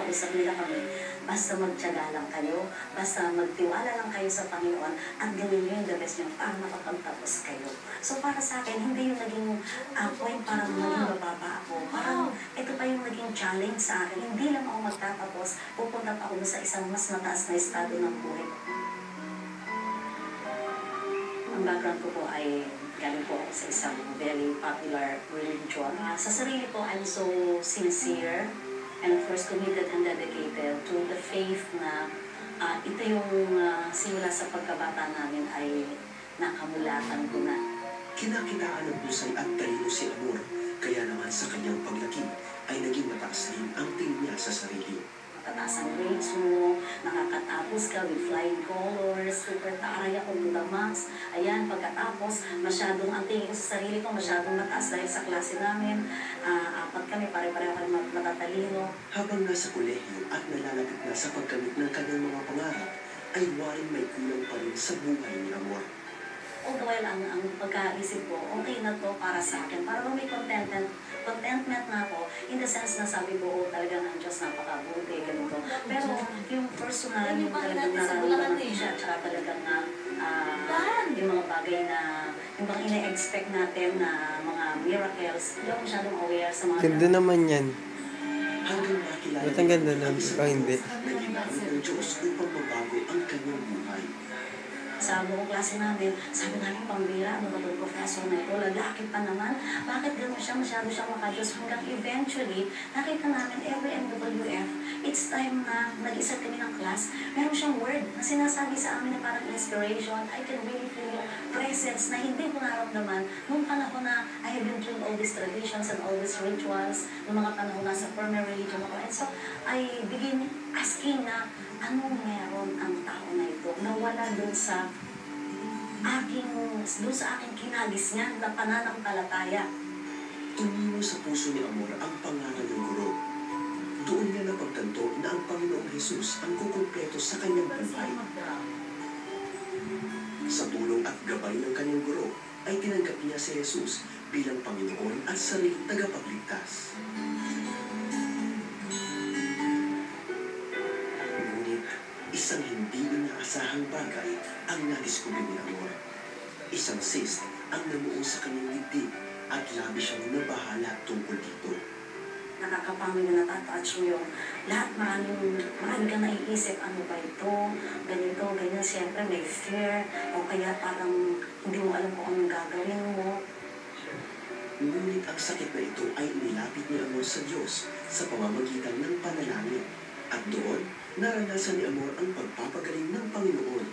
Kausap nila kami, basta magtiyaga lang kayo, basta magtiwala lang kayo sa Panginoon, at gawin nyo yung the best nyo para makapagtapos kayo. So para sa akin, hindi yung naging point para maging mababa ako. Parang ito pa yung naging challenge sa akin. Hindi lang ako magtatapos, pupunta pa ako sa isang mas mataas na estado ng buhay. Ang background ko po ay galing po ako sa isang very popular religion. Sa sarili ko, I'm so sincere and of course committed and dedicated to the faith na ito yung simula sa pagkabata namin ay nakamulatan ko na. Kinakitaan ng husay at talino si Amor, kaya naman sa kanyang paglaki ay naging mataas din ang tingin niya sa sarili. Mataas ang grades mo, nakakatapos ka with flying colors, super taaray ako to the max. Ayan, pagkatapos, masyadong ang tingin ko sa sarili ko, masyadong mataas dahil sa klase namin. Apat kami, pare-pareho kami matatalino. Habang nasa kolehiyo at nalalapit na sa pagkamit ng kanyang mga pangarap, ay waring may kulang pa rin sa buhay ni Amor. Although ang pagkaisip ko, okay na to para sa akin. Para may contentment na ako, in the sense na sabi ko, talagang ang Diyos napakabuti, ganito. Pero yung personal, yung talagang nararamdaman ko siya, tsaka talagang yung mga bagay na, yung bang ina-expect natin na mga miracles, hindi ako masyadong aware sa mga... Ganda naman yan. Hanggang makilala Ba't ang ganda nun? Hindi. na ginamit ng Diyos upang mabago ang kanyang buhay. Sa buong klase namin, sabi namin pambira, ano ba itong professor na ito, lalaki pa naman, bakit gano'n siya, masyado siyang makajos, hanggang eventually, nakita namin every MWF, it's time na nag-isa kami ng class, meron siyang word na sinasabi sa amin na parang inspiration, I can really feel yung presence na hindi ko naramdaman nung panahon na I have been doing all these traditions and all these rituals, nung mga panahon na sa former religion ako. And so, I begin asking na, anong meron ang tao na ito na wala dun sa aking kinagis niya na pananampalataya. Tumino sa puso ni Amor ang pangalan ng guro. Doon niya napagtanto na ang Panginoong Jesus ang kukumpleto sa kanyang buhay. Sa tulong at gabay ng kanyang guro, ay tinanggap niya si Jesus bilang Panginoon at sariling tagapagligtas. Isang hindi inaasahang bagay ang nadiskubre ni Amor. Isang cyst ang namuo sa kanyang dibdib at labi siyang nabahala tungkol dito. Nakakapangin na natatouch mo yung lahat, marami kang naiisip, ano ba ito, ganito, ganyan, siyempre may fear, o kaya parang hindi mo alam kung anong gagawin mo. Ngunit ang sakit na ito ay inilapit ni Amor sa Diyos sa pamamagitan ng panalangin. At doon, naranasan ni Amor ang pagpapagaling ng Panginoon.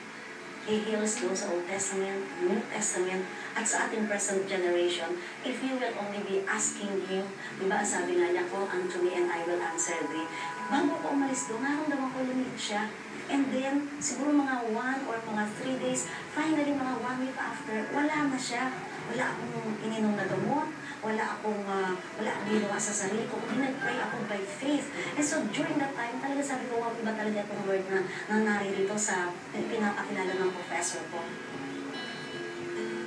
He heals those Old Testament, New Testament, at sa ating present generation, if you will only be asking Him, diba sabi nga niya, call unto me and I will answer thee. Bago ko umalis doon, naramdaman ko lumit siya. And then, siguro mga 1 or mga 3 days, finally mga 1 week after, wala na siya. Wala akong ininom na gamot, wala akong ginawa sa sarili ko. Nag-pray ako by faith. And so during that time, talaga sabi ko, wow, iba talaga itong word na naririto sa pinapakilala ng professor ko.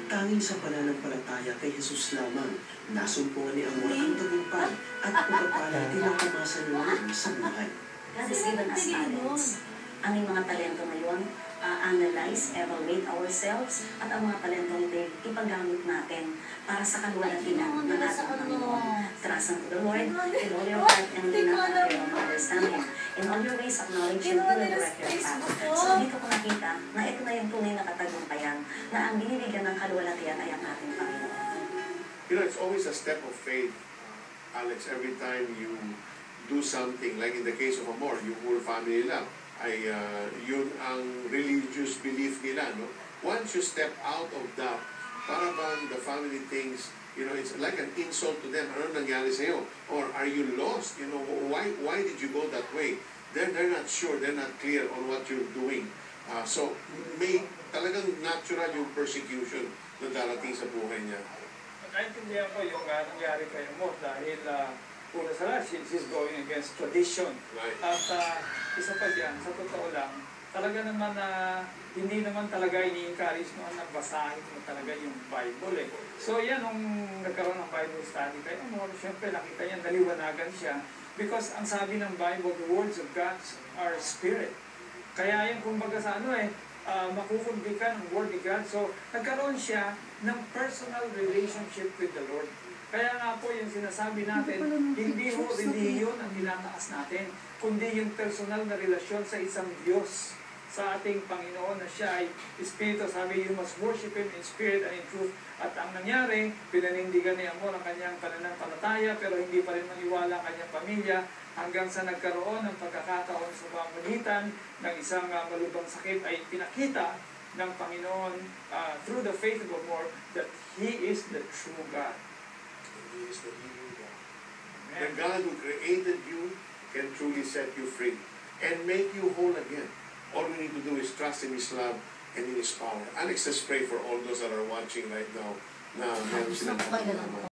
Tanging sa pananampalataya kay Jesus lamang, nasumpungan ni Amor ang tagumpay at pagpapala tinatamasa niya ngayon sa buhay. God has given us talents. Ang mga talento na yun, analyze, evaluate ourselves, at ang mga talentong ito, ipagamit natin para sa kaluwalhatian ng ating Panginoon. Trust unto the Lord in all your heart and lean not unto your own understanding. In all your ways, acknowledge Him, He will direct your path. So dito ko nakita na ito na yung tunay na katagumpayan, na ang binibigyan ng kaluwalhatian ay ang ating Panginoon. You know, it's always a step of faith, Alex, every time you do something, like in the case of Amor, yung whole family nila, ay yun ang religious belief nila, no? Once you step out of that, para bang the family thinks, you know, it's like an insult to them. Ano nangyari sa'yo? Or are you lost? You know, why did you go that way? They're not sure, they're not clear on what you're doing. So, may talagang natural yung persecution na darating sa buhay niya. Naintindihan ko yung nangyari kay Amor dahil una sa lahat, she's going against tradition. Right. At isa pa dyan, sa totoo lang, talaga naman hindi naman talaga ini-encourage mo na basahin mo talaga yung Bible eh. So yan, nung nagkaroon ng Bible study kay Amor, syempre nakita niya, naliwanagan siya Because ang sabi ng Bible, the words of God are spirit. Kaya yung kumbaga sa makukundi ka ng word ni God. So, nagkaroon siya ng personal relationship with the Lord. Kaya nga po yung sinasabi natin, hindi ho relihiyon ang tinataas natin, kundi yung personal na relasyon sa isang Diyos, sa ating Panginoon na siya ay Espiritu. Sabi, you must worship Him in spirit and in truth. At ang nangyari, pinanindigan ni Amor ang kanyang pananampalataya, pero hindi pa rin maniwala ang kanyang pamilya, hanggang sa nagkaroon ng pagkakataon sa pamamagitan ng isang malubhang sakit ay pinakita ng Panginoon through the faith of Amor that He is the true God. He is the living God. Amen. The God who created you can truly set you free and make you whole again. All we need to do is trust in His love and in His power. Alex, let's pray for all those that are watching right now na meron silang